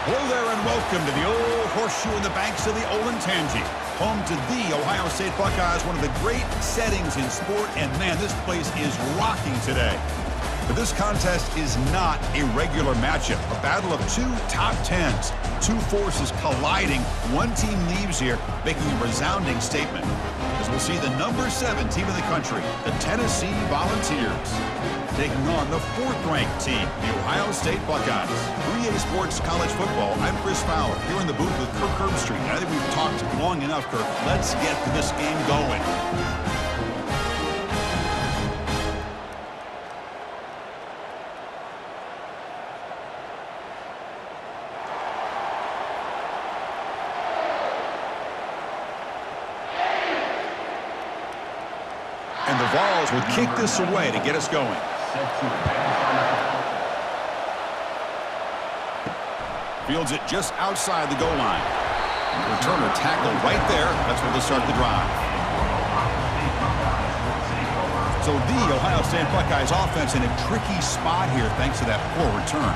Hello there and welcome to the old horseshoe in the banks of the Olentangy, home to the Ohio State Buckeyes, one of the great settings in sport, and man, this place is rocking today. But this contest is not a regular matchup, a battle of two top tens, two forces colliding. One team leaves here making a resounding statement, as we'll see the number 7 team in the country, the Tennessee Volunteers, taking on the 4th-ranked team, the Ohio State Buckeyes. 3A Sports College Football, I'm Chris Fowler, here in the booth with Kirk Herbstreit. I think we've talked long enough, Kirk. Let's get this game going. And the Vols will kick this away to get us going. Fields it just outside the goal line. Returner tackle right there. That's where they'll start the drive. So the Ohio State Buckeyes offense in a tricky spot here thanks to that poor return.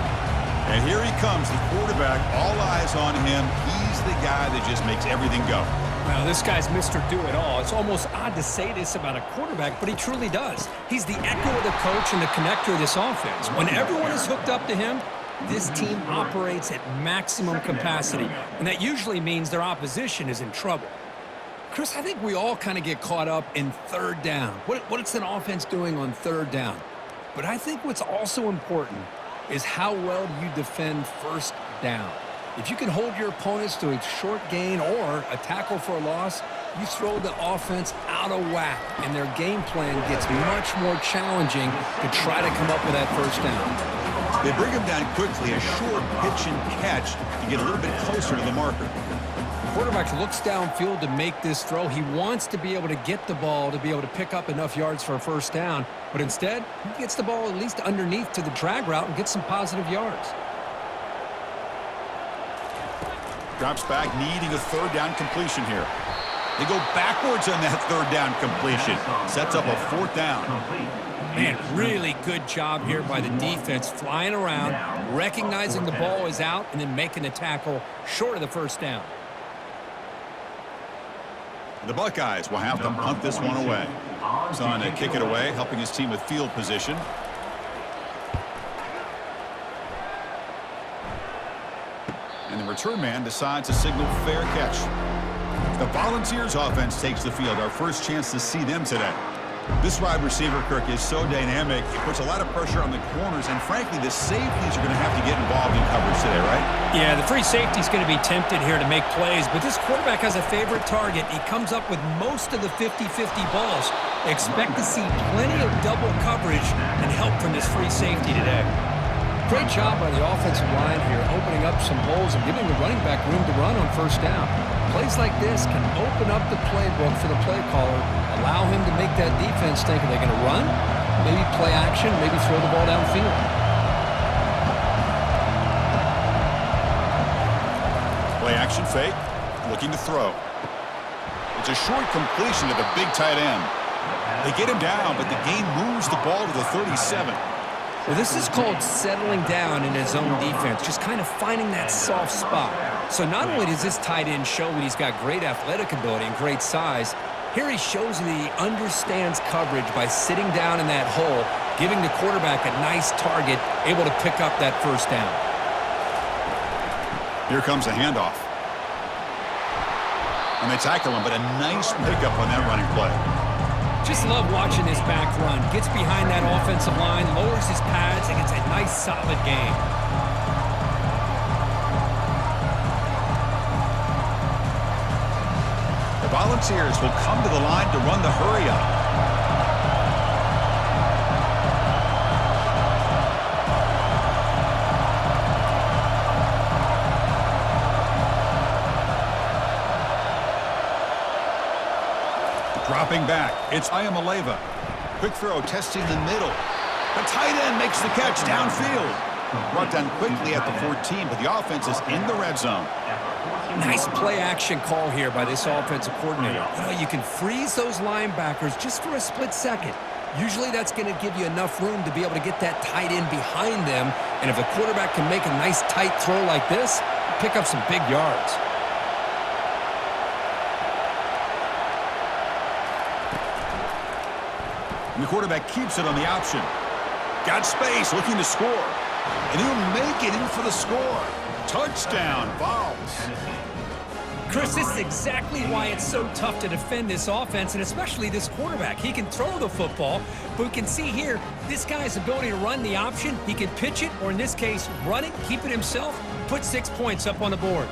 And here he comes, the quarterback. All eyes on him. He's the guy that just makes everything go. Well, this guy's Mr. Do-It-All. It's almost odd to say this about a quarterback, but he truly does. He's the echo of the coach and the connector of this offense. When everyone is hooked up to him, this team operates at maximum capacity, and that usually means their opposition is in trouble. Chris, I think we all kind of get caught up in third down. What's an offense doing on third down? But I think what's also important is how well do you defend first down. If you can hold your opponents to a short gain or a tackle for a loss, you throw the offense out of whack, and their game plan gets much more challenging to try to come up with that first down. They bring him down quickly, a short pitch and catch to get a little bit closer to the marker. The quarterback looks downfield to make this throw. He wants to be able to get the ball to be able to pick up enough yards for a first down, but instead, he gets the ball at least underneath to the drag route and gets some positive yards. Drops back, needing a third down completion here. They go backwards on that third down completion. Sets up a 4th down. Man, really good job here by the defense, flying around, recognizing the ball is out, and then making the tackle short of the first down. The Buckeyes will have to punt this one away. He's on to kick it away, helping his team with field position. And the return man decides to signal fair catch. The Volunteers offense takes the field. Our first chance to see them today. This wide receiver, Kirk, is so dynamic. It puts a lot of pressure on the corners, and frankly, the safeties are going to have to get involved in coverage today, right? Yeah, the free safety's going to be tempted here to make plays, but this quarterback has a favorite target. He comes up with most of the 50-50 balls. Expect to see plenty of double coverage and help from this free safety today. Great job by the offensive line here, opening up some holes and giving the running back room to run on first down. Plays like this can open up the playbook for the play caller, allow him to make that defense think, are they going to run? Maybe play action, maybe throw the ball downfield. Play action fake, looking to throw. It's a short completion to the big tight end. They get him down, but the gain moves the ball to the 37. Well, this is called settling down in his own defense, just kind of finding that soft spot. So not only does this tight end show that he's got great athletic ability and great size, here he shows that he understands coverage by sitting down in that hole, giving the quarterback a nice target, able to pick up that first down. Here comes a handoff. And they tackle him, but a nice pickup on that running play. Just love watching this back run. Gets behind that offensive line, lowers his pads, and gets a nice, solid gain. The Volunteers will come to the line to run the hurry-up. Dropping back, it's Ayamaleva. Quick throw, testing the middle. The tight end makes the catch downfield. Brought down quickly at the 14, but the offense is in the red zone. Nice play-action call here by this offensive coordinator. You know, you can freeze those linebackers just for a split second. Usually that's going to give you enough room to be able to get that tight end behind them. And if the quarterback can make a nice tight throw like this, pick up some big yards. And the quarterback keeps it on the option. Got space, looking to score. And he'll make it in for the score. Touchdown, Vols. Chris, this is exactly why it's so tough to defend this offense, and especially this quarterback. He can throw the football, but we can see here, this guy's ability to run the option, he can pitch it, or in this case, run it, keep it himself, put 6 points up on the board.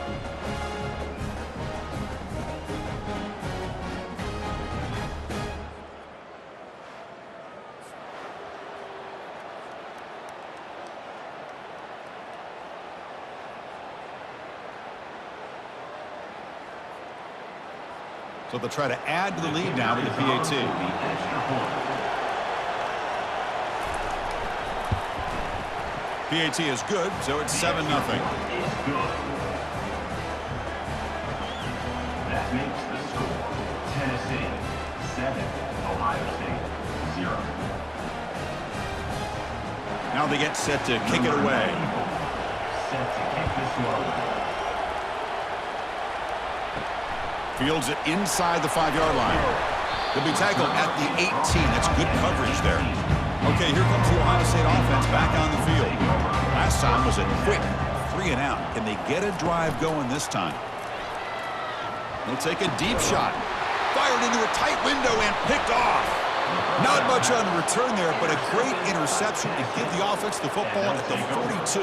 So they'll try to add to the lead now with the PAT. PAT is good, so it's 7-0. That makes the score Tennessee 7, Ohio State 0. Now they get set to kick it away. Set to kick this one away. Fields it inside the 5-yard line. They'll be tackled at the 18. That's good coverage there. Okay, here comes the Ohio State offense back on the field. Last time was a quick 3 and out. Can they get a drive going this time? They'll take a deep shot. Fired into a tight window and picked off. Not much on the return there, but a great interception to give the offense the football at the 42.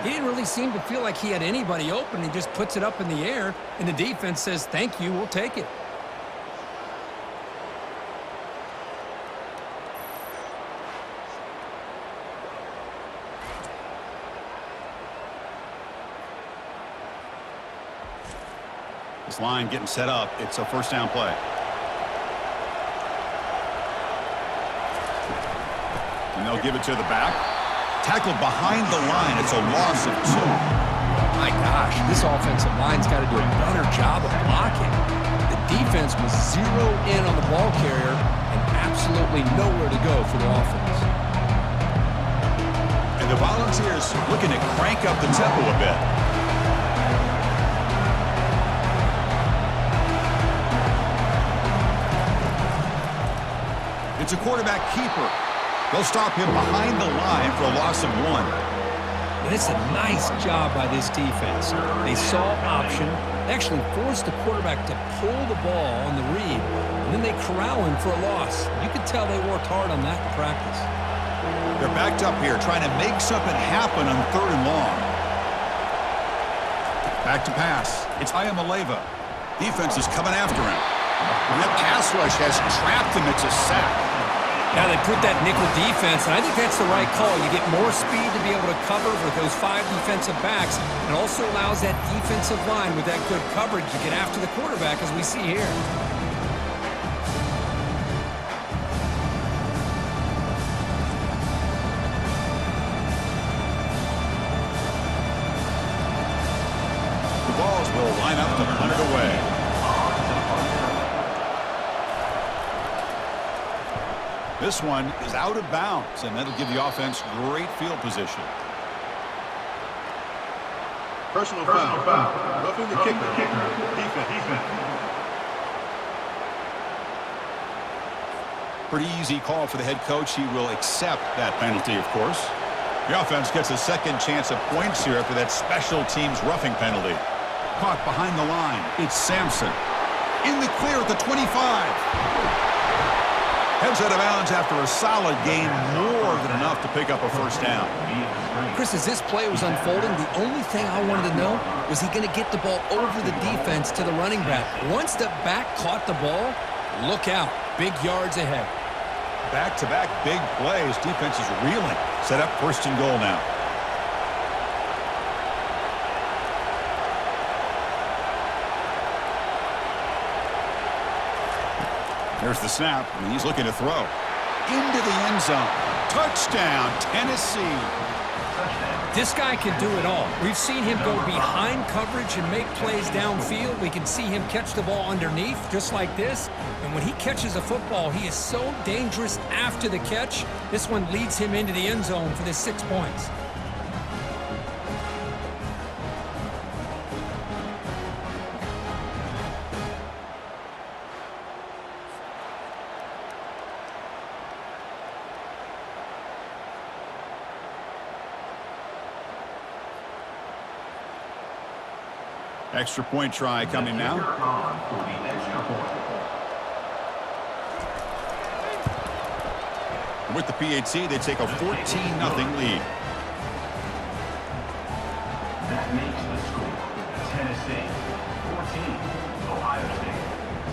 He didn't really seem to feel like he had anybody open. He just puts it up in the air, and the defense says, thank you, we'll take it. This line getting set up. It's a first down play. And they'll give it to the back. Tackled behind the line. It's a loss of 2. My gosh, this offensive line's got to do a better job of blocking. The defense was zeroed in on the ball carrier and absolutely nowhere to go for the offense. And the Volunteers looking to crank up the tempo a bit. It's a quarterback keeper. They'll stop him behind the line for a loss of 1. And it's a nice job by this defense. They saw option, they actually forced the quarterback to pull the ball on the read, and then they corral him for a loss. You could tell they worked hard on that in practice. They're backed up here trying to make something happen on 3rd and long. Back to pass. It's Ayamaleva. Defense is coming after him. And that pass rush has trapped him. It's a sack. Now they put that nickel defense, and I think that's the right call. You get more speed to be able to cover with those 5 defensive backs. It also allows that defensive line with that good coverage to get after the quarterback, as we see here. The Vols will line up to punt it away. This one is out of bounds, and that'll give the offense great field position. Personal foul. Roughing the kicker. Defense. Pretty easy call for the head coach. He will accept that penalty, of course. The offense gets a second chance at points here after that special teams roughing penalty. Caught behind the line. It's Sampson. In the clear at the 25. Heads out of bounds after a solid gain, more than enough to pick up a first down. Chris, as this play was unfolding, the only thing I wanted to know was he going to get the ball over the defense to the running back. Once the back caught the ball, look out. Big yards ahead. Back-to-back big plays. Defense is reeling. Set up 1st and goal now. There's the snap, and he's looking to throw. Into the end zone. Touchdown, Tennessee. This guy can do it all. We've seen him go behind coverage and make plays downfield. We can see him catch the ball underneath, just like this. And when he catches a football, he is so dangerous after the catch. This one leads him into the end zone for the 6 points. Extra point try coming now. On for the extra point. With the PAT, they take a 14-0 lead. That makes the score Tennessee 14, Ohio State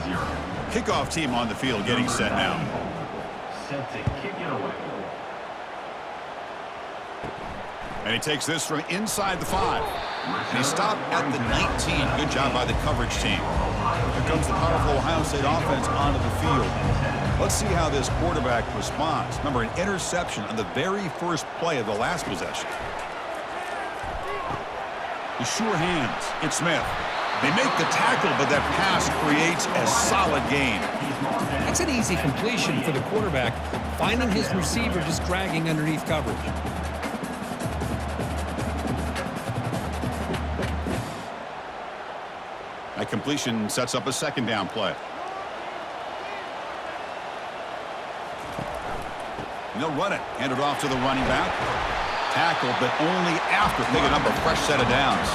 0. Kickoff team on the field getting set now. Set to kick it away. And he takes this from inside the 5. And he stopped at the 19. Good job by the coverage team. Here comes the powerful Ohio State offense onto the field. Let's see how this quarterback responds. Remember, an interception on the very first play of the last possession. The sure hands. It's Smith. They make the tackle, but that pass creates a solid gain. That's an easy completion for the quarterback, finding his receiver just dragging underneath coverage. That completion sets up a second down play. And they'll run it. Hand it off to the running back. Tackle, but only after picking up a fresh set of downs.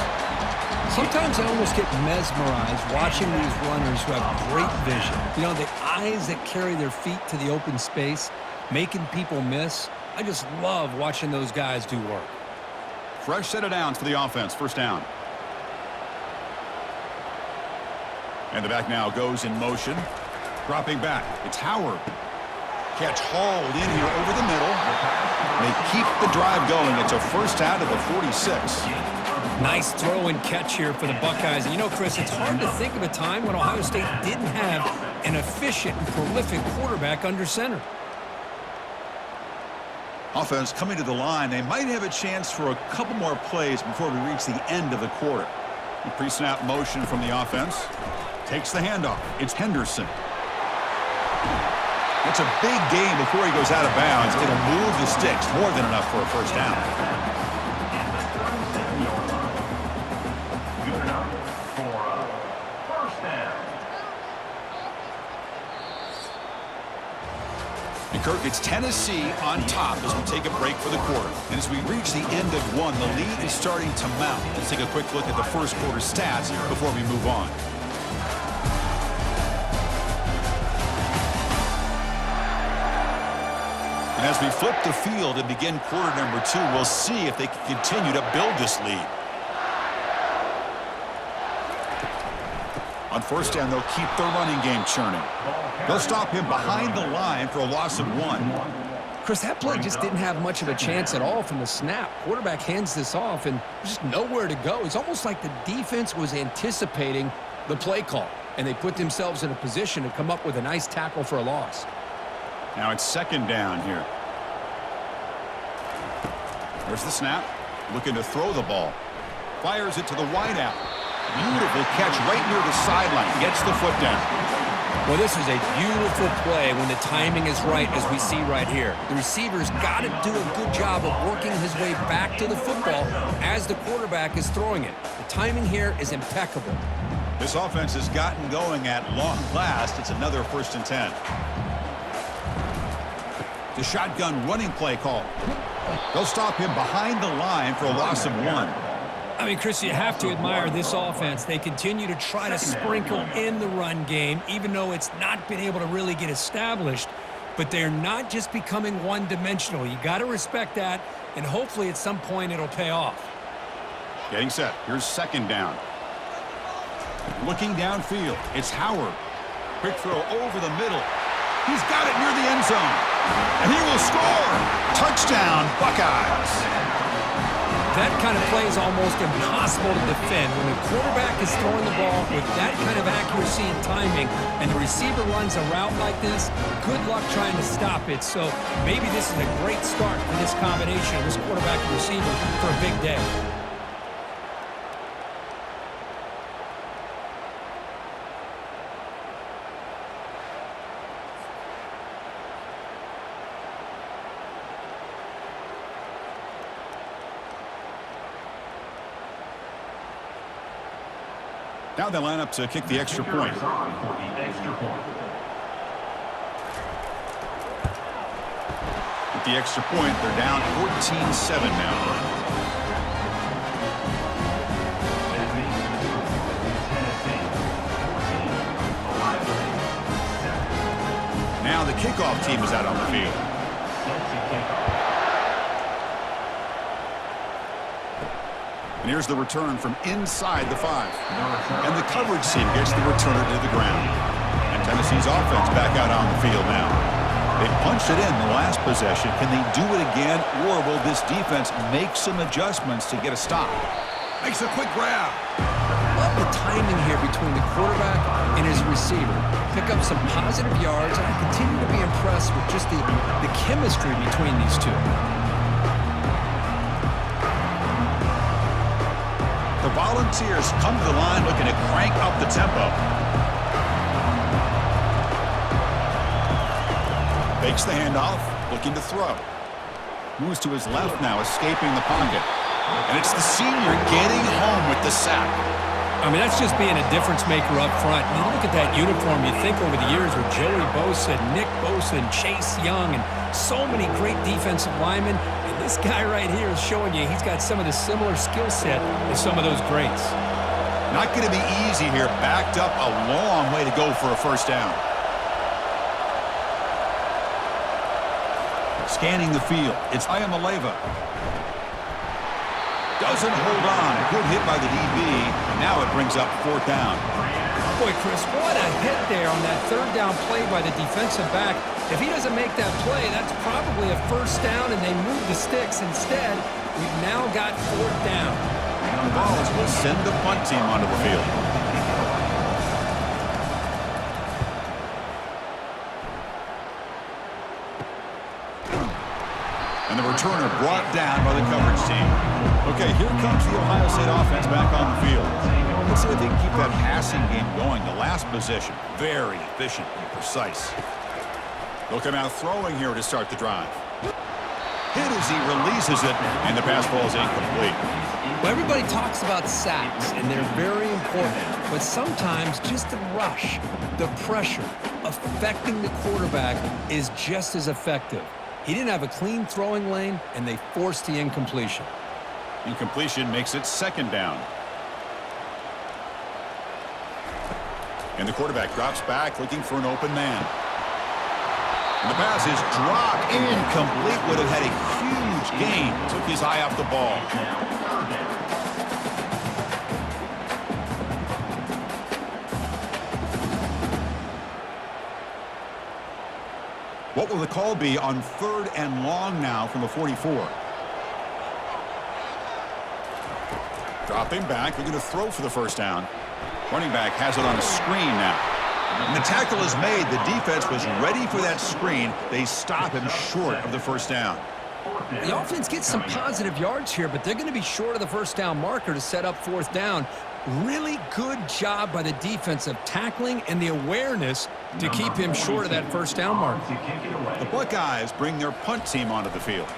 Sometimes I almost get mesmerized watching these runners who have great vision. You know, the eyes that carry their feet to the open space, making people miss. I just love watching those guys do work. Fresh set of downs for the offense. First down. And the back now goes in motion. Dropping back. It's Howard. Catch hauled in here over the middle. They keep the drive going. It's a first out of the 46. Nice throw and catch here for the Buckeyes. And you know, Chris, it's hard to think of a time when Ohio State didn't have an efficient and prolific quarterback under center. Offense coming to the line. They might have a chance for a couple more plays before we reach the end of the quarter. The pre-snap motion from the offense. Takes the handoff. It's Henderson. It's a big gain before he goes out of bounds. It'll move the sticks. More than enough for a first down. Good enough for a first down. And Kirk, it's Tennessee on top as we take a break for the quarter. And as we reach the end of one, the lead is starting to mount. Let's take a quick look at the first quarter stats before we move on. And as we flip the field and begin quarter number 2, we'll see if they can continue to build this lead. On first down, they'll keep their running game churning. They'll stop him behind the line for a loss of 1. Chris, that play just didn't have much of a chance at all from the snap. Quarterback hands this off, and there's just nowhere to go. It's almost like the defense was anticipating the play call, and they put themselves in a position to come up with a nice tackle for a loss. Now it's second down here. There's the snap. Looking to throw the ball. Fires it to the wideout. Beautiful catch right near the sideline. Gets the foot down. Well, this is a beautiful play when the timing is right, as we see right here. The receiver's got to do a good job of working his way back to the football as the quarterback is throwing it. The timing here is impeccable. This offense has gotten going at long last. It's another 1st and 10. The shotgun running play call. They'll stop him behind the line for a loss of 1. I mean, Chris, you have to admire this offense. They continue to try to sprinkle in the run game, even though it's not been able to really get established. But they're not just becoming one-dimensional. You got to respect that, and hopefully at some point it'll pay off. Getting set. Here's second down. Looking downfield. It's Howard. Quick throw over the middle. He's got it near the end zone. And he will score. Touchdown, Buckeyes. That kind of play is almost impossible to defend. When the quarterback is throwing the ball with that kind of accuracy and timing, and the receiver runs a route like this, good luck trying to stop it. So maybe this is a great start for this combination of this quarterback and receiver for a big day. Now they line up to kick the extra point. With the extra point, they're down 14-7 now. now the kickoff team is out on the field. And here's the return from inside the 5. And the coverage team gets the returner to the ground. And Tennessee's offense back out on the field now. They punched it in the last possession. Can they do it again, or will this defense make some adjustments to get a stop? Makes a quick grab. Love the timing here between the quarterback and his receiver. Pick up some positive yards, and I continue to be impressed with just the chemistry between these two. The Volunteers come to the line looking to crank up the tempo. Fakes the handoff, looking to throw. Moves to his left now, escaping the pocket. And it's the senior getting home with the sack. I mean, that's just being a difference maker up front. You look at that uniform, you think over the years with Joey Bosa, Nick Bosa, and Chase Young, and so many great defensive linemen. And this guy right here is showing you he's got some of the similar skill set as some of those greats. Not going to be easy here. Backed up a long way to go for a first down. Scanning the field, it's Ayamaleva. Doesn't hold on. A good hit by the DB. Now it brings up 4th down. Boy, Chris, what a hit there on that 3rd down play by the defensive back. If he doesn't make that play, that's probably a first down, and they move the sticks. Instead, we've now got 4th down. The Vols will send the punt team onto the field. And the returner brought down by the coverage team. Okay, here comes the Ohio State offense back on the field. Let's see if they can keep that passing game going. The last possession, very efficient and precise. They'll come out throwing here to start the drive. Hit as he releases it, and the pass ball is incomplete. Well, everybody talks about sacks, and they're very important. But sometimes just the rush, the pressure, affecting the quarterback is just as effective. He didn't have a clean throwing lane, and they forced the incompletion. Incompletion makes it 2nd down. And the quarterback drops back looking for an open man. And the pass is dropped. Incomplete. Would have had a huge gain. Took his eye off the ball. What will the call be on 3rd and long now from the 44? Dropping back, looking to throw for the first down. Running back has it on a screen now. And the tackle is made. The defense was ready for that screen. They stop him short of the first down. The offense gets some positive yards here, but they're going to be short of the first down marker to set up 4th down. Really good job by the defense of tackling and the awareness to keep him short of that first down mark. The Buckeyes bring their punt team onto the field.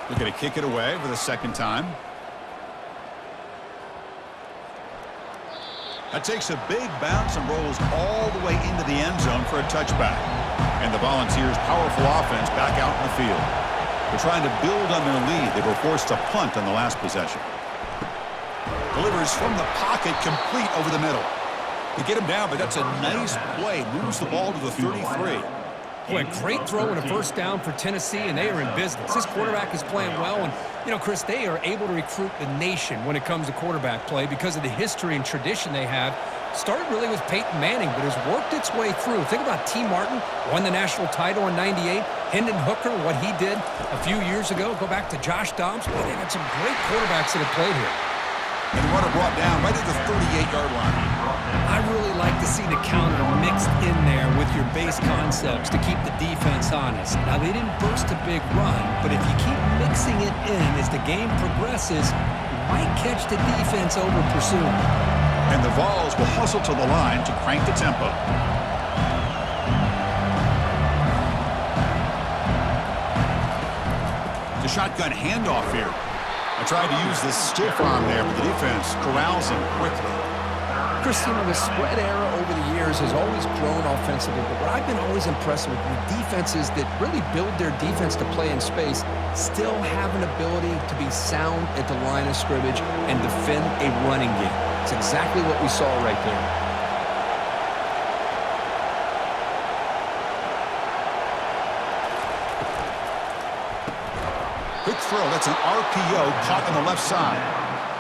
They're going to kick it away for the 2nd time. That takes a big bounce and rolls all the way into the end zone for a touchback. And the Volunteers' powerful offense back out in the field. They're trying to build on their lead. They were forced to punt on the last possession. Delivers from the pocket, complete over the middle. They get him down, but that's a nice play. Moves the ball to the 33. Boy, a great throw and a first down for Tennessee, and they are in business. This quarterback is playing well, and, you know, Chris, they are able to recruit the nation when it comes to quarterback play because of the history and tradition they have. Started really with Peyton Manning, but has worked its way through. Think about T. Martin, won the national title in '98. Hendon Hooker, what he did a few years ago. Go back to Josh Dobbs. Boy, they had some great quarterbacks that have played here. And the runner brought down right at the 38-yard line. I really like to see the counter mixed in there with your base concepts to keep the defense honest. Now, they didn't burst a big run, but if you keep mixing it in as the game progresses, you might catch the defense over pursuing. And the Vols will hustle to the line to crank the tempo. The shotgun handoff here. I tried to use the stiff arm there, but the defense corrals him quickly. Chris, you know, the spread era over the years has always grown offensively, but what I've been always impressed with defenses that really build their defense to play in space still have an ability to be sound at the line of scrimmage and defend a running game. It's exactly what we saw right there. throw. That's an RPO caught on the left side.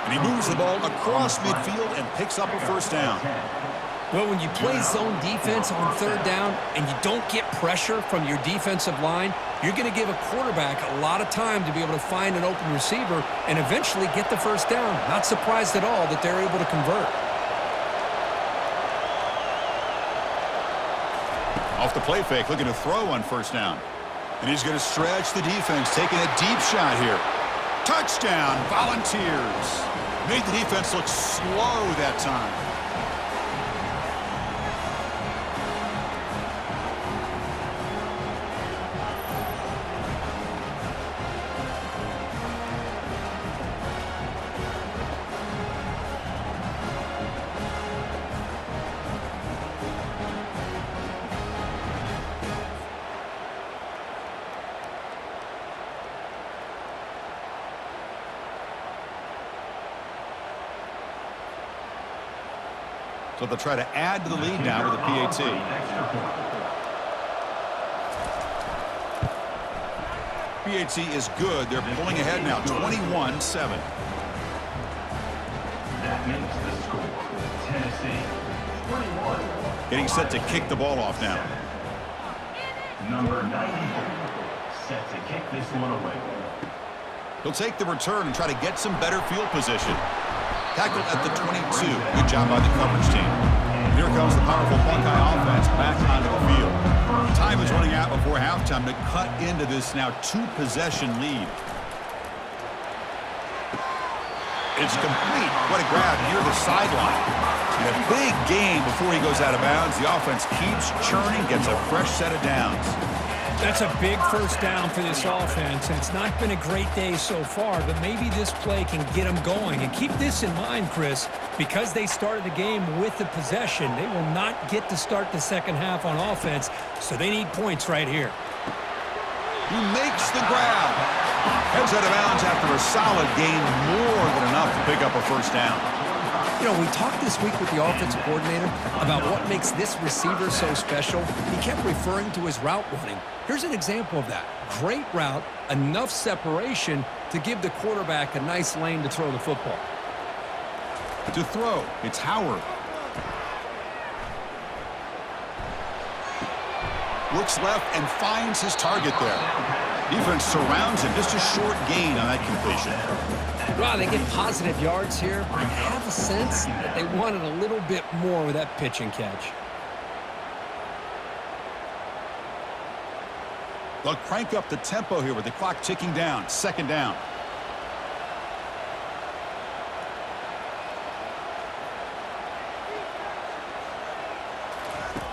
And he moves the ball across midfield and picks up a first down. Well, when you play zone defense on third down and you don't get pressure from your defensive line, you're going to give a quarterback a lot of time to be able to find an open receiver and eventually get the first down. Not surprised at all that they're able to convert. Off the play fake, looking to throw on first down. And he's going to stretch the defense, taking a deep shot here. Touchdown, Volunteers. Made the defense look slow that time. So they'll try to add to the lead now with a PAT. PAT is good. They're pulling ahead now, 21-7. That makes the score Tennessee 21. Getting set to kick the ball off now. Number 94 set to kick this one away. He'll take the return and try to get some better field position. Tackled at the 22. Good job by the coverage team. And here comes the powerful Buckeye offense back onto the field. Time is running out before halftime to cut into this now two-possession lead. It's complete. What a grab near the sideline. And a big gain before he goes out of bounds. The offense keeps churning, gets a fresh set of downs. That's a big first down for this offense, and it's not been a great day so far, but maybe this play can get them going. And keep this in mind, Chris, because they started the game with the possession, they will not get to start the second half on offense, so they need points right here. He makes the grab. Heads out of bounds after a solid gain, more than enough to pick up a first down. You know, we talked this week with the offensive coordinator about what makes this receiver so special. He kept referring to his route running. Here's an example of that. Great route, enough separation to give the quarterback a nice lane to throw the football. To throw, it's Howard. Looks left and finds his target there. Defense surrounds him. Just a short gain on that completion. Wow, they get positive yards here. I have a sense that they wanted a little bit more with that pitch and catch. They'll crank up the tempo here with the clock ticking down. Second down.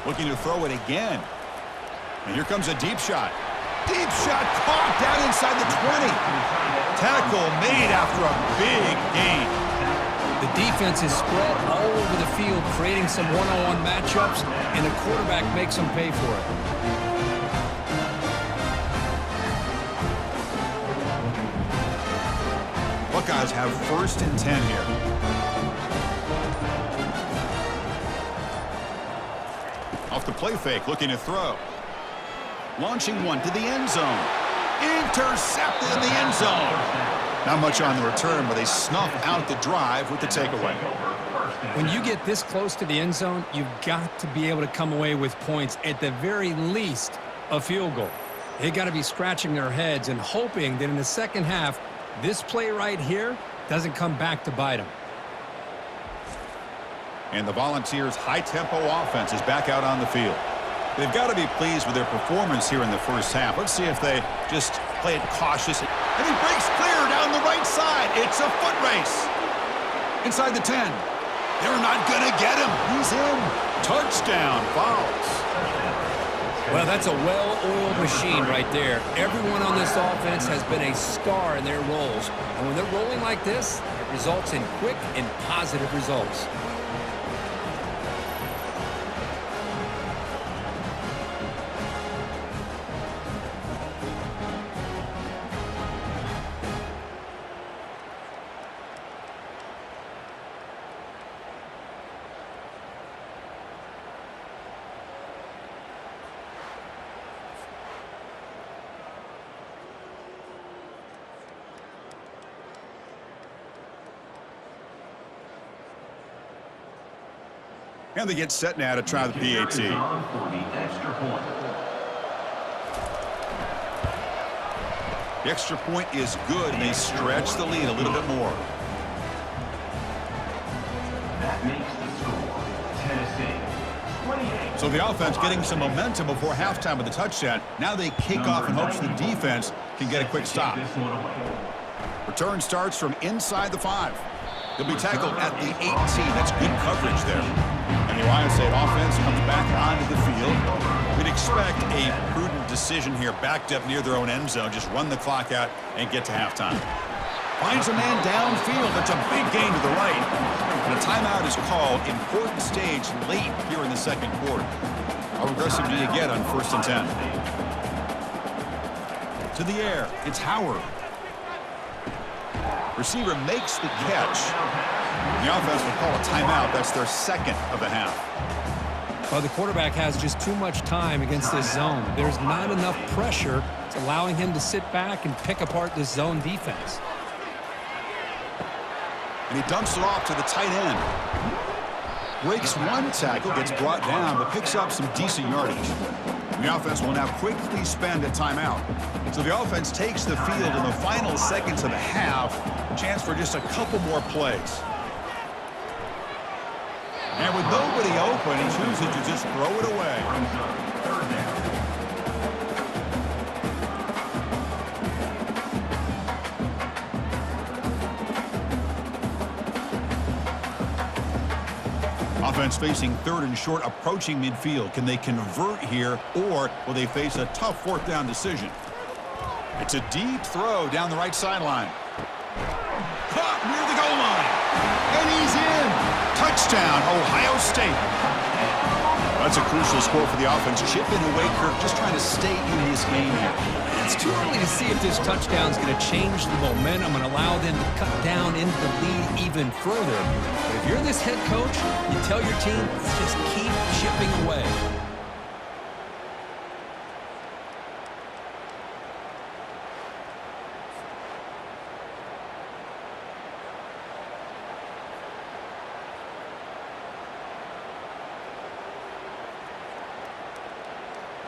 Looking to throw it again. And here comes a deep shot. Deep shot caught down inside the 20. Tackle made after a big gain. The defense is spread all over the field, creating some one-on-one matchups, and the quarterback makes them pay for it. Buckeyes have 1st and 10 here. Off the play fake, looking to throw. Launching one to the end zone. Intercepted in the end zone. Not much on the return, but they snuff out the drive with the takeaway. When you get this close to the end zone, you've got to be able to come away with points, at the very least, a field goal. They got to be scratching their heads and hoping that in the second half, this play right here doesn't come back to bite them. And the Volunteers' high-tempo offense is back out on the field. They've got to be pleased with their performance here in the first half. Let's see if they just play it cautious. And he breaks clear down the right side. It's a foot race. Inside the 10. They're not going to get him. He's in. Touchdown, Vols. Well, that's a well-oiled machine right there. Everyone on this offense has been a star in their roles. And when they're rolling like this, it results in quick and positive results. And they get set now to try the PAT. For the extra point. The extra point is good, and they stretch the lead a little bit more. That makes the score Tennessee 28. So the offense getting some momentum before halftime with the touchdown. Now they kick off in hopes the defense can get a quick stop. This one away. Return starts from inside the 5. He'll be tackled at the 18. That's good coverage there. And the Ohio State offense comes back onto the field. We'd expect a prudent decision here, backed up near their own end zone. Just run the clock out and get to halftime. Finds a man downfield. That's a big gain to the right. And a timeout is called. Important stage late here in the second quarter. How aggressive do you get on 1st and 10? To the air. It's Howard. Receiver makes the catch. The offense will call a timeout. That's their second of the half. Well, the quarterback has just too much time against this zone. There's not enough pressure. It's allowing him to sit back and pick apart this zone defense. And he dumps it off to the tight end. Breaks one tackle, gets brought down, but picks up some decent yardage. The offense will now quickly spend a timeout. So the offense takes the field in the final seconds of the half. Chance for just a couple more plays. And with nobody open, he chooses to just throw it away. Offense facing 3rd and short, approaching midfield. Can they convert here, or will they face a tough 4th down decision? It's a deep throw down the right sideline. Caught near the goal line. And he's in. Touchdown, Ohio State. That's a crucial score for the offense. Chipping away, Kirk, just trying to stay in this game here. It's too early to see if this touchdown is going to change the momentum and allow them to cut down into the lead even further. But if you're this head coach, you tell your team, just keep chipping away.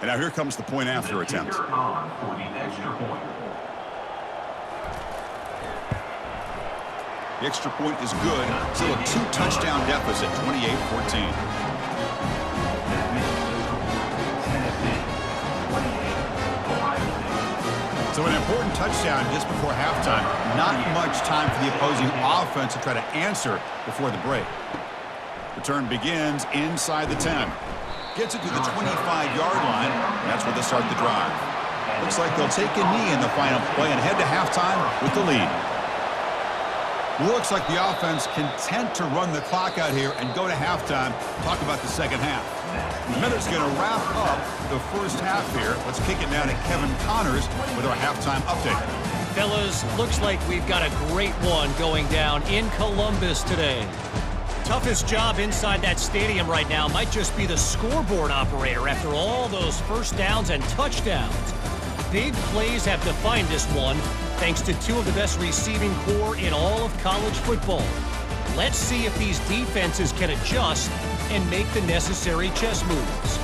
And now here comes the point after attempt. For the extra point. The extra point is good. Still a 2-touchdown deficit, 28-14. So an important touchdown just before halftime. Not much time for the opposing offense to try to answer before the break. Return begins inside the 10. Gets it to the 25-yard line. And that's where they start the drive. Looks like they'll take a knee in the final play and head to halftime with the lead. Looks like the offense content to run the clock out here and go to halftime. Talk about the second half. The Minutes going to wrap up the first half here. Let's kick it down to Kevin Connors with our halftime update. Fellas, looks like we've got a great one going down in Columbus today. Toughest job inside that stadium right now might just be the scoreboard operator after all those first downs and touchdowns. Big plays have defined this one, thanks to 2 of the best receiving corps in all of college football. Let's see if these defenses can adjust and make the necessary chess moves.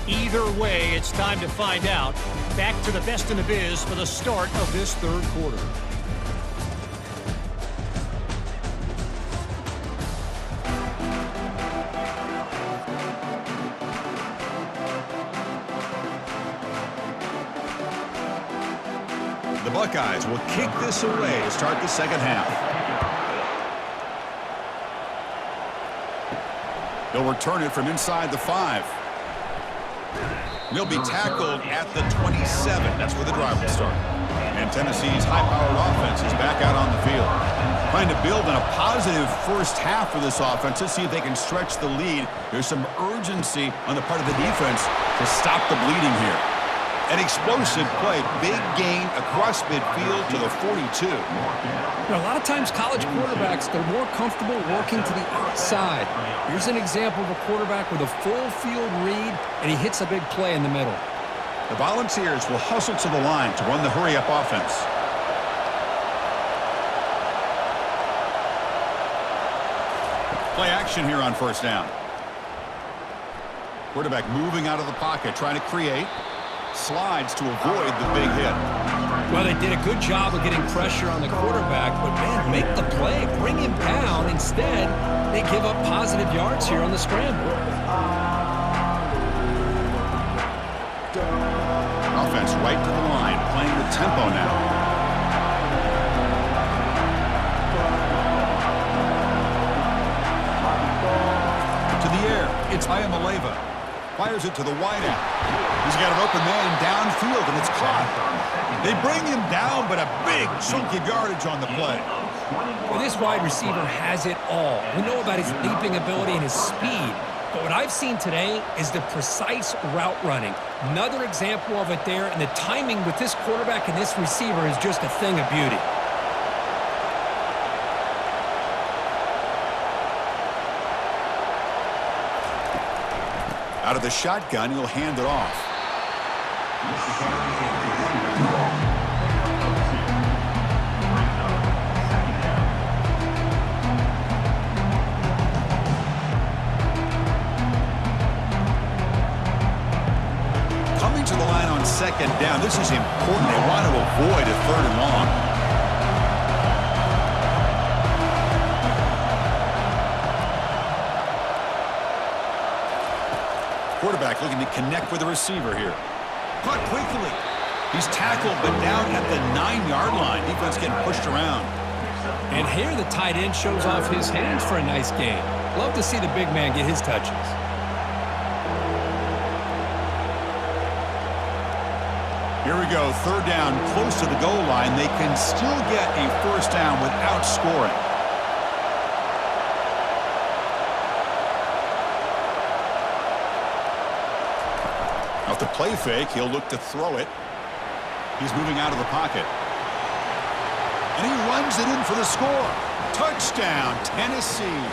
Either way, it's time to find out. Back to the best in the biz for the start of this third quarter. The Buckeyes will kick this away to start the second half. They'll return it from inside the 5. They'll be tackled at the 27. That's where the drive will start. And Tennessee's high-powered offense is back out on the field. Trying to build on a positive first half for this offense to see if they can stretch the lead. There's some urgency on the part of the defense to stop the bleeding here. An explosive play, big gain across midfield to the 42. You know, a lot of times college quarterbacks, they're more comfortable working to the outside. Here's an example of a quarterback with a full field read, and he hits a big play in the middle. The Volunteers will hustle to the line to run the hurry-up offense. Play action here on first down. Quarterback moving out of the pocket, trying to create. Slides to avoid the big hit. Well, they did a good job of getting pressure on the quarterback, but, man, make the play. Bring him down. Instead, they give up positive yards here on the scramble. Offense right to the line, playing the tempo now. To the air, it's Ayamaleva. Fires it to the wideout. He's got an open man downfield, and it's caught. They bring him down, but a big chunk of yardage on the play. Well, this wide receiver has it all. We know about his leaping ability and his speed. But what I've seen today is the precise route running. Another example of it there, and the timing with this quarterback and this receiver is just a thing of beauty. Out of the shotgun, he'll hand it off. Coming to the line on second down. This is important. They want to avoid a third and long. Quarterback looking to connect with the receiver here. Caught quickly. He's tackled, but down at the 9-yard line. Defense getting pushed around. And here the tight end shows off his hands for a nice game. Love to see the big man get his touches. Here we go. Third down, close to the goal line. They can still get a first down without scoring. Off the play fake, he'll look to throw it. He's moving out of the pocket. And he runs it in for the score. Touchdown, Tennessee.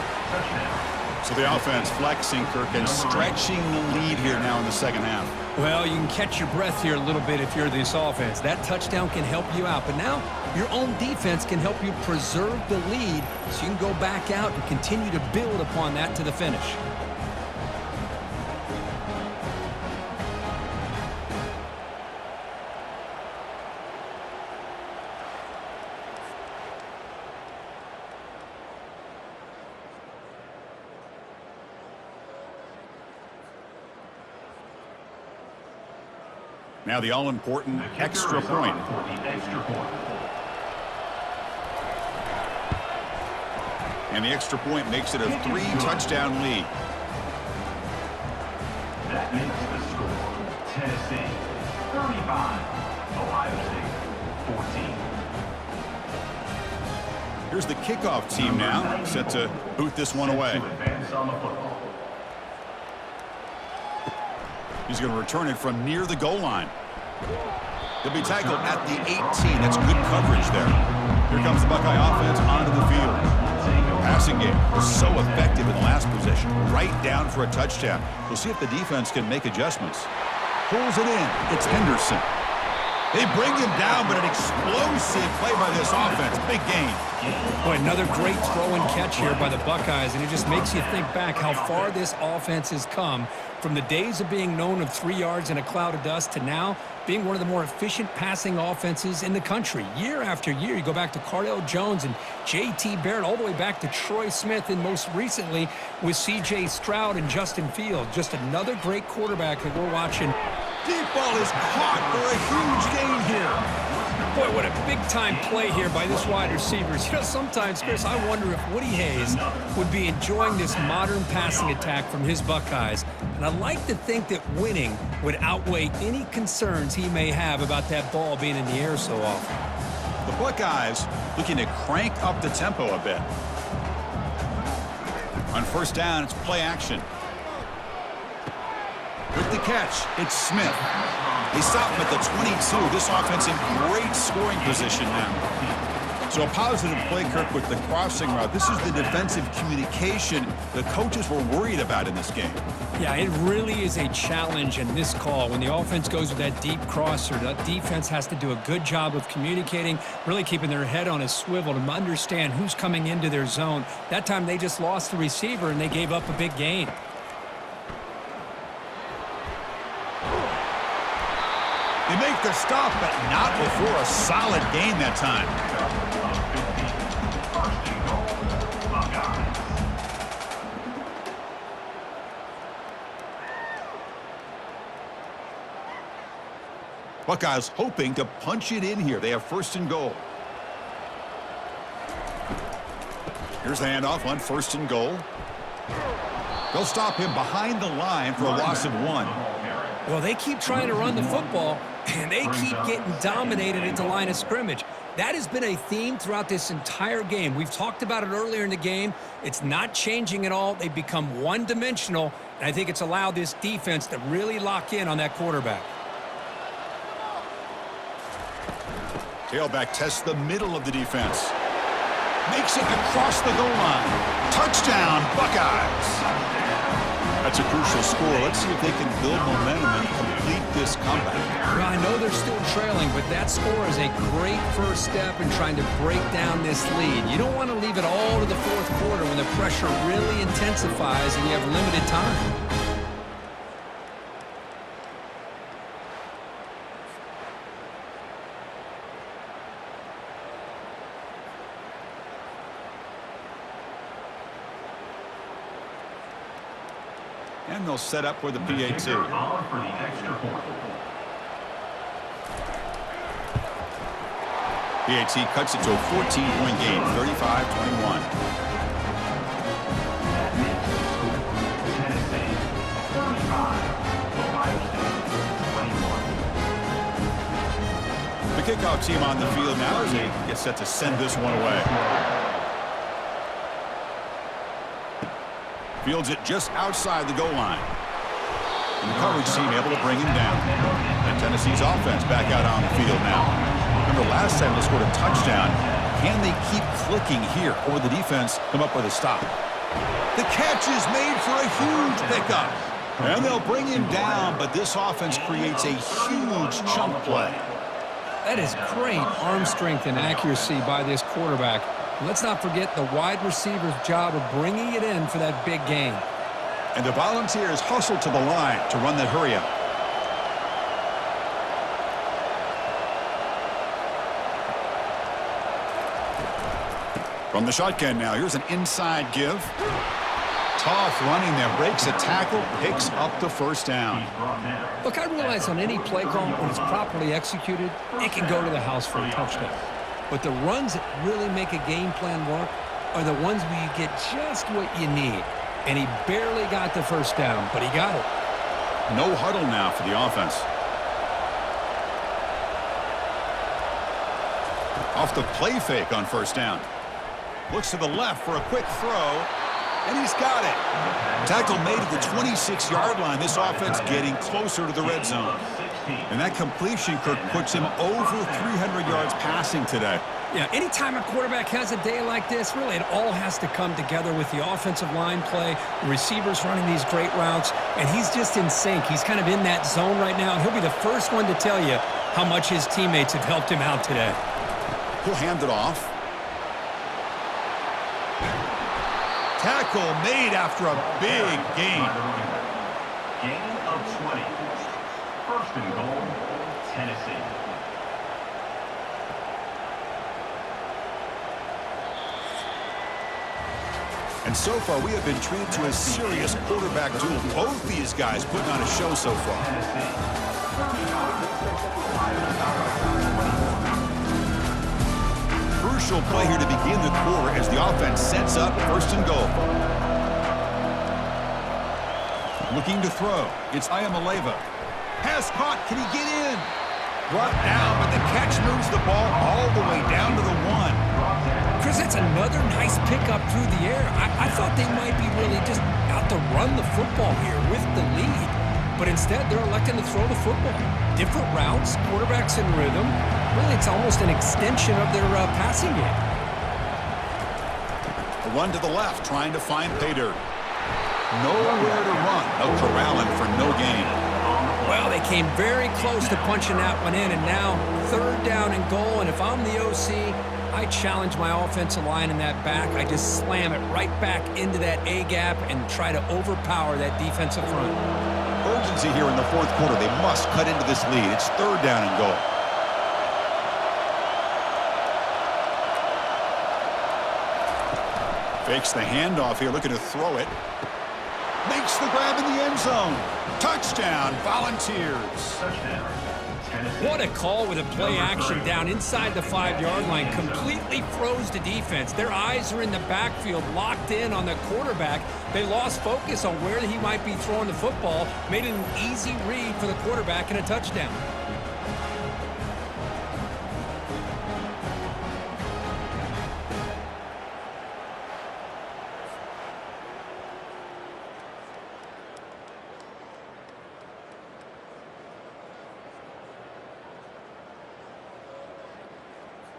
So the offense flexing, Kirk, and stretching the lead here now in the second half. Well, you can catch your breath here a little bit if you're this offense. That touchdown can help you out. But now your own defense can help you preserve the lead so you can go back out and continue to build upon that to the finish. Now the all-important extra point. And the extra point makes it a 3-touchdown lead. That makes the score Tennessee 35, Ohio State 14. Here's the kickoff team now, set to boot this one away. He's going to return it from near the goal line. He'll be tackled at the 18. That's good coverage there. Here comes the Buckeye offense onto the field. Passing game was so effective in the last possession. Right down for a touchdown. We'll see if the defense can make adjustments. Pulls it in. It's Henderson. They bring him down, but an explosive play by this offense. Big gain. Boy, another great throw and catch here by the Buckeyes, and it just makes you think back how far this offense has come from the days of being known of 3 yards in a cloud of dust to now being one of the more efficient passing offenses in the country. Year after year, you go back to Cardell Jones and J.T. Barrett, all the way back to Troy Smith, and most recently with C.J. Stroud and Justin Fields. Just another great quarterback that we're watching. Deep ball is caught for a huge gain here. Boy, what a big-time play here by this wide receivers. You know, sometimes, Chris, I wonder if Woody Hayes would be enjoying this modern passing attack from his Buckeyes. And I like to think that winning would outweigh any concerns he may have about that ball being in the air so often. The Buckeyes looking to crank up the tempo a bit. On first down, it's play action. With the catch, it's Smith. They stop him at the 22. This offense in great scoring position now. So a positive play, Kirk, with the crossing route. This is the defensive communication the coaches were worried about in this game. Yeah, it really is a challenge in this call. When the offense goes with that deep crosser, that defense has to do a good job of communicating, really keeping their head on a swivel to understand who's coming into their zone. That time they just lost the receiver and they gave up a big gain. They make the stop, but not before a solid gain that time. First and goal, Buckeyes. Buckeyes hoping to punch it in here. They have first and goal. Here's the handoff on first and goal. They'll stop him behind the line for a loss of 1. Well, they keep trying to run the football, and they keep getting dominated at the line of scrimmage. That has been a theme throughout this entire game. We've talked about it earlier in the game. It's not changing at all. They've become one-dimensional, and I think it's allowed this defense to really lock in on that quarterback. Tailback tests the middle of the defense. Makes it across the goal line. Touchdown, Buckeyes. That's a crucial score. Let's see if they can build momentum and complete this comeback. Well, I know they're still trailing, but that score is a great first step in trying to break down this lead. You don't want to leave it all to the fourth quarter when the pressure really intensifies and you have limited time. And they'll set up for the PAT. On for the extra point. PAT cuts it to a 14-point game, 35-21. Tennessee, 35. Ohio State, 21. The kickoff team on the field now as they get set to send this one away. Fields it just outside the goal line. And the coverage team able to bring him down. And Tennessee's offense back out on the field now. Remember last time they scored a touchdown. Can they keep clicking here, or the defense come up with a stop? The catch is made for a huge pickup. And they'll bring him down, but this offense creates a huge chunk play. That is great arm strength and accuracy by this quarterback. Let's not forget the wide receiver's job of bringing it in for that big gain. And the Volunteers hustle to the line to run that hurry up. From the shotgun now, here's an inside give. Tough running there, breaks a tackle, picks up the first down. Look, I realize on any play call, when it's properly executed, it can go to the house for a touchdown. But the runs that really make a game plan work are the ones where you get just what you need. And he barely got the first down, but he got it. No huddle now for the offense. Off the play fake on first down. Looks to the left for a quick throw, and he's got it. Tackle made at the 26-yard line. This offense getting closer to the red zone. And that completion, Kirk, puts him over 300 yards passing today. Yeah, anytime a quarterback has a day like this, really it all has to come together with the offensive line play, the receivers running these great routes, and he's just in sync. He's kind of in that zone right now, and he'll be the first one to tell you how much his teammates have helped him out today. He'll hand it off. Tackle made after a big gain. Gain of 20. First and goal, Tennessee. And so far, we have been treated to a serious quarterback duel. Both these guys putting on a show so far. Crucial play here to begin the quarter as the offense sets up first and goal. Looking to throw. It's Ayamaleva. Pass caught. Can he get in? Brought down, but the catch moves the ball all the way down to the 1. Chris, that's another nice pickup through the air. I thought they might be really just out to run the football here with the lead. But instead, they're electing to throw the football. Different routes, quarterbacks in rhythm. Really, it's almost an extension of their passing game. A run to the left, trying to find pay dirt. Nowhere to run. They'll corral him for no gain. Well, they came very close to punching that one in, and now third down and goal. And if I'm the OC, I challenge my offensive line in that back. I just slam it right back into that A-gap and try to overpower that defensive front. urgency here in the fourth quarter. They must cut into this lead. It's 3rd down and goal. Fakes the handoff here, looking to throw it. Makes the grab in the end zone. Touchdown, Volunteers. Touchdown. Tennessee. What a call with a play action down inside the 5-yard line. Completely froze the defense. Their eyes are in the backfield, locked in on the quarterback. They lost focus on where he might be throwing the football. Made it an easy read for the quarterback and a touchdown.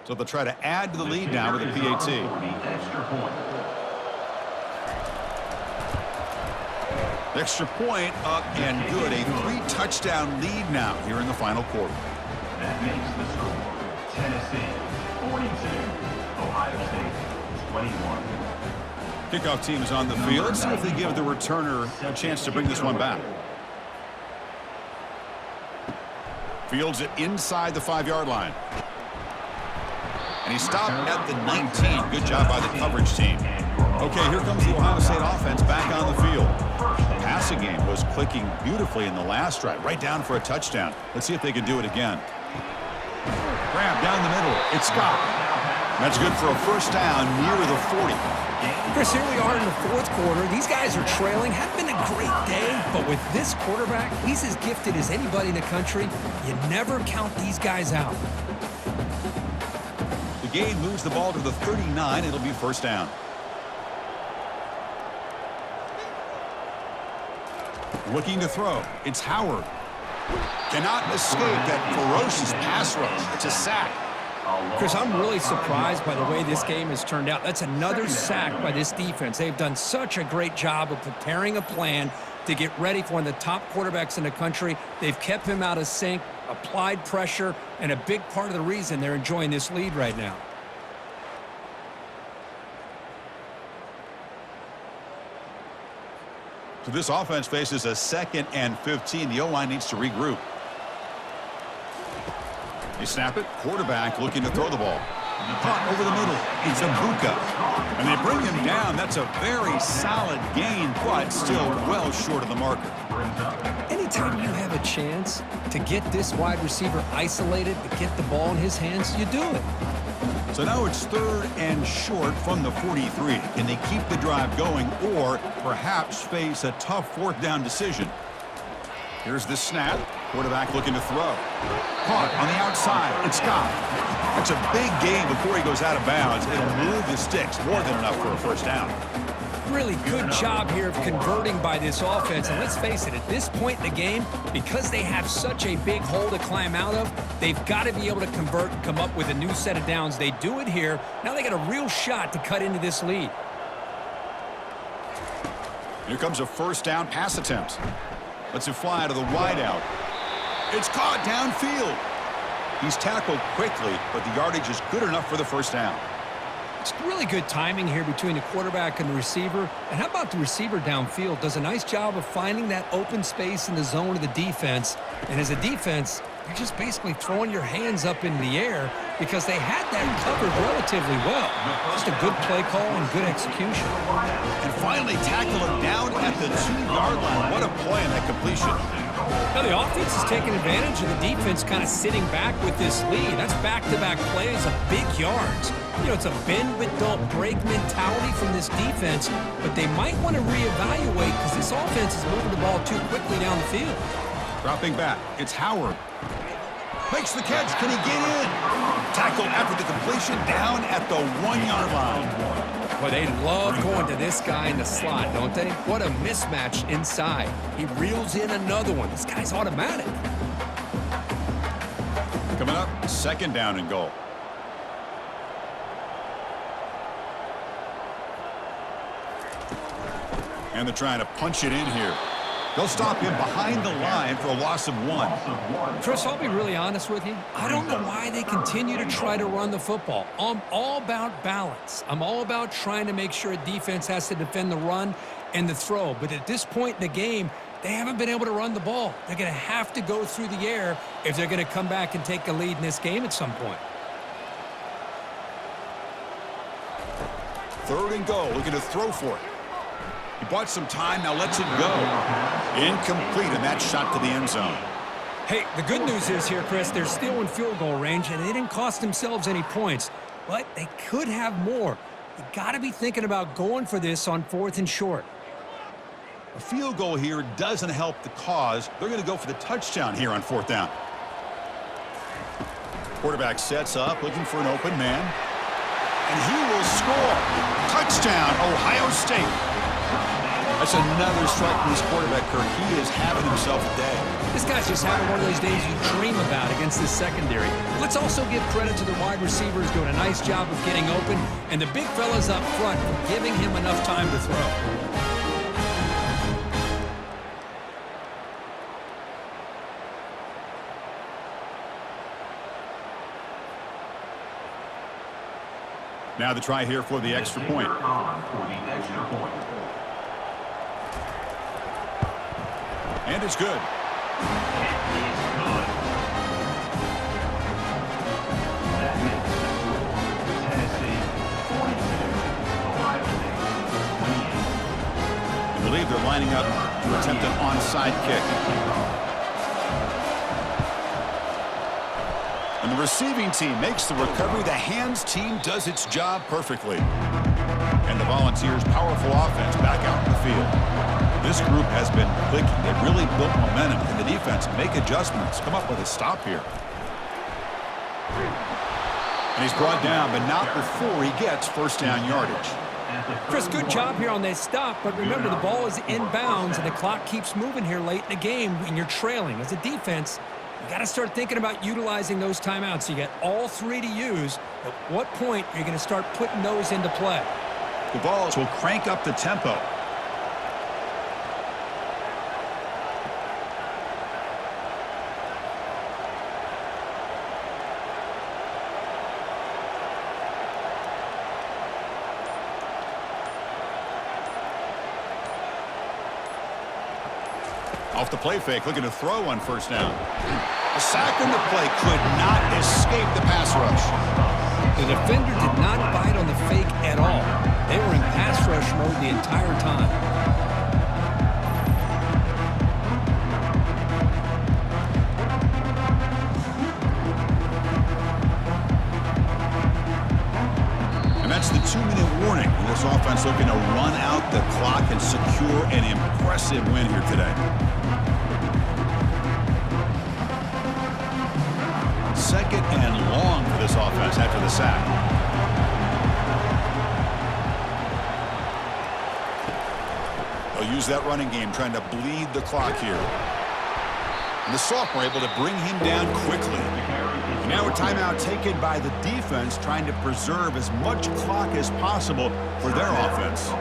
So they'll try to add to the lead now with a PAT. Extra point. The extra point up and good. A 3-touchdown lead now here in the final quarter. That makes the score Tennessee 42, Ohio State 21. Kickoff team is on the field. Let's see if they give the returner a chance to bring this one back. Fields it inside the 5-yard line. And he stopped at the 19. Good job by the coverage team. Okay, here comes the Ohio State offense back on the field. The passing game was clicking beautifully in the last drive, right down for a touchdown. Let's see if they can do it again. Grab down the middle. It's Scott. That's good for a 1st down near the 40. Chris, here we are in the 4th quarter. These guys are trailing. Had been a great day, but with this quarterback, he's as gifted as anybody in the country. You never count these guys out. The game moves the ball to the 39. It'll be 1st down. Looking to throw. It's Howard. Cannot escape that ferocious pass rush. It's a sack. Chris, I'm really surprised by the way this game has turned out. That's another sack by this defense. They've done such a great job of preparing a plan to get ready for one of the top quarterbacks in the country. They've kept him out of sync, applied pressure, and a big part of the reason they're enjoying this lead right now. So this offense faces a 2nd and 15. The O-line needs to regroup. They snap it. Quarterback looking to throw the ball. Caught over the middle. It's Abuka. And they bring him down. That's a very solid gain, but still well short of the marker. Anytime you have a chance to get this wide receiver isolated, to get the ball in his hands, you do it. So now it's 3rd and short from the 43. Can they keep the drive going or perhaps face a tough 4th down decision? Here's the snap. Quarterback looking to throw. Caught on the outside. It's Scott. That's a big gain before he goes out of bounds. It'll move the sticks. More than enough for a 1st down. Really good job here of converting by this offense. And let's face it, at this point in the game, because they have such a big hole to climb out of, they've got to be able to convert and come up with a new set of downs. They do it here. Now they got a real shot to cut into this lead. Here comes a 1st down pass attempt. Lets it fly to the wideout. It's caught downfield. He's tackled quickly, but the yardage is good enough for the 1st down. It's really good timing here between the quarterback and the receiver. And how about the receiver downfield? Does a nice job of finding that open space in the zone of the defense. And as a defense, you're just basically throwing your hands up in the air because they had that covered relatively well. Just a good play call and good execution. And finally tackle him down at the 2-yard line. What a play in that completion. Now the offense is taking advantage of the defense kind of sitting back with this lead. That's back-to-back plays of big yards. You know, it's a bend but don't break mentality from this defense, but they might want to reevaluate because this offense is moving the ball too quickly down the field. Dropping back. It's Howard. Makes the catch. Can he get in? Tackled after the completion down at the 1-yard line. Well, they love going to this guy in the slot, don't they? What a mismatch inside. He reels in another one. This guy's automatic. Coming up, 2nd down and goal. And they're trying to punch it in here. They'll stop him behind the line for a loss of 1. Chris, I'll be really honest with you. I don't know why they continue to try to run the football. I'm all about balance. I'm all about trying to make sure a defense has to defend the run and the throw. But at this point in the game, They haven't been able to run the ball. They're going to have to go through the air if they're going to come back and take a lead in this game at some point. 3rd and goal, looking to throw for it. He bought some time, now lets it go. Incomplete, and that shot to the end zone. Hey, the good news is here, Chris, they're still in field goal range, and they didn't cost themselves any points, but they could have more. You got to be thinking about going for this on 4th and short. A field goal here doesn't help the cause. They're going to go for the touchdown here on 4th down. Quarterback sets up, looking for an open man. And he will score. Touchdown, Ohio State. That's another strike from this quarterback, Kirk. He is having himself a day. This guy's just having one of those days you dream about against this secondary. Let's also give credit to the wide receivers doing a nice job of getting open, and the big fellas up front for giving him enough time to throw. Now the try here for the extra point. And it's good. That makes the score. Tennessee 42, Ohio State 28. I believe they're lining up to attempt an onside kick. And the receiving team makes the recovery. The hands team does its job perfectly. And the Volunteers' powerful offense back out in the field. This group has been clicking. They've really built momentum. And the defense make adjustments. Come up with a stop here. And he's brought down, but not before he gets 1st down yardage. Chris, good job here on that stop, but remember the ball is inbounds and the clock keeps moving here late in the game when you're trailing. As a defense, you got to start thinking about utilizing those timeouts. You got all 3 to use. At what point are you going to start putting those into play? The Vols will crank up the tempo. Off the play fake, looking to throw on 1st down. A sack on the play could not escape the pass rush. The defender did not bite on the fake at all. They were in pass rush mode the entire time. And that's the 2-minute warning. This offense looking to run out the clock and secure an impressive win here today. 2nd and long for this offense after the sack. They'll use that running game trying to bleed the clock here. And the sophomore able to bring him down quickly. And now a timeout taken by the defense trying to preserve as much clock as possible for their offense.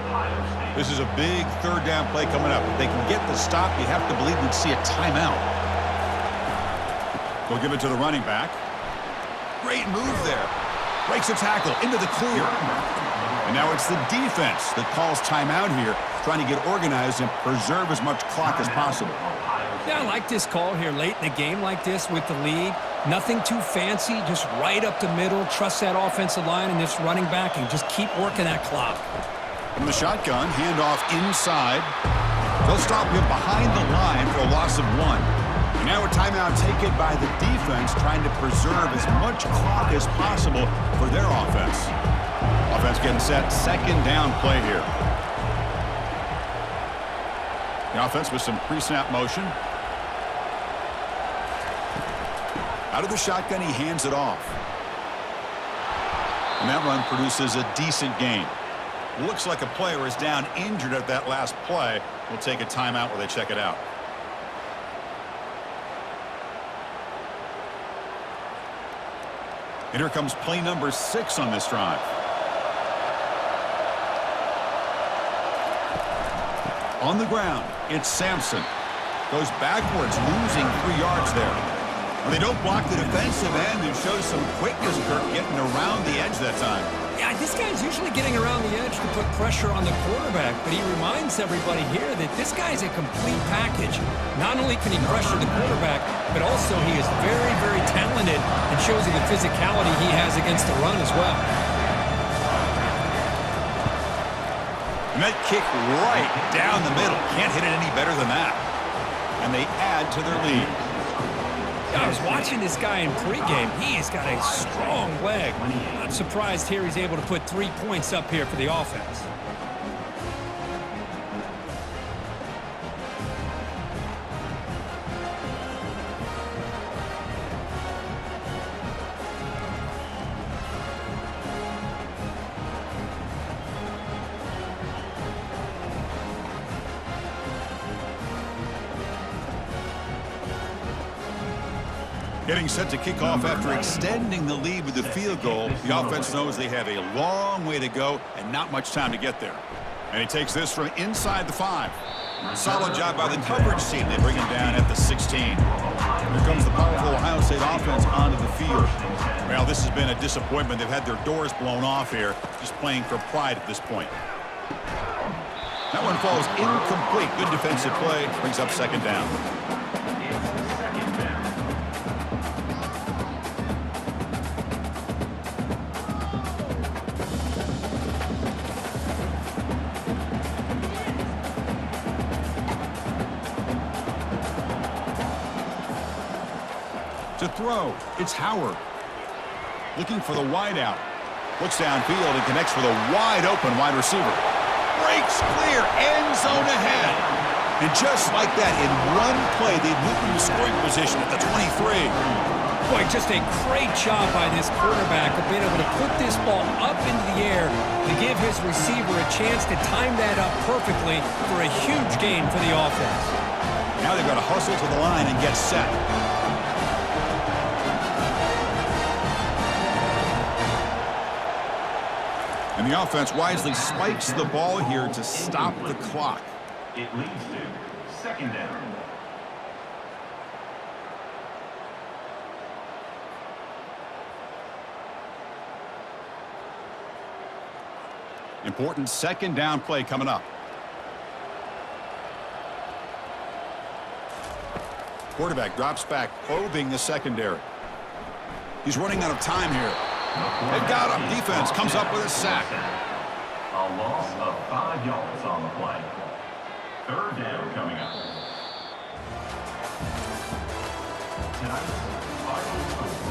This is a big 3rd down play coming up. If they can get the stop, you have to believe we'd see a timeout. They'll give it to the running back. Great move there. Breaks a tackle into the clear. And now it's the defense that calls timeout here, trying to get organized and preserve as much clock as possible. Yeah, I like this call here late in the game like this with the lead. Nothing too fancy, just right up the middle. Trust that offensive line and this running back and just keep working that clock. From the shotgun, handoff inside. They'll stop him behind the line for a loss of 1. And now a timeout taken by the defense trying to preserve as much clock as possible for their offense. Offense getting set, 2nd down play here. The offense with some pre-snap motion. Out of the shotgun, he hands it off. And that run produces a decent gain. Looks like a player is down injured at that last play. We'll take a timeout while they check it out. And here comes play number 6 on this drive. On the ground, it's Sampson. Goes backwards, losing 3 yards there. Well, they don't block the defensive end and shows some quickness, Kirk, getting around the edge that time. Yeah, this guy's usually getting around the edge to put pressure on the quarterback, but he reminds everybody here that this guy's a complete package. Not only can he pressure the quarterback, but also he is very, very talented and shows you the physicality he has against the run as well. And that kick right down the middle. Can't hit it any better than that. And they add to their lead. I was watching this guy in pregame. He has got a strong leg. Not surprised here he's able to put 3 points up here for the offense. Getting set to kick off after extending the lead with the field goal. The offense knows they have a long way to go and not much time to get there. And he takes this from inside the 5. Solid job by the coverage team. They bring him down at the 16. Here comes the powerful Ohio State offense onto the field. Well, this has been a disappointment. They've had their doors blown off here, just playing for pride at this point. That one falls incomplete. Good defensive play. Brings up second down. To throw, it's Howard. Looking for the wide out. Looks downfield and connects with a wide open wide receiver. Breaks clear, end zone ahead. And just like that, in one play, they moved into scoring position at the 23. Boy, just a great job by this quarterback of being able to put this ball up into the air to give his receiver a chance to time that up perfectly for a huge gain for the offense. Now they've got to hustle to the line and get set. And the offense wisely spikes the ball here to stop the clock. It leads to second down. Important second down play coming up. Quarterback drops back, probing the secondary. He's running out of time here. They've got him. Defense comes up with a sack. A loss of 5 yards on the play. Third down coming up. Tonight's final score.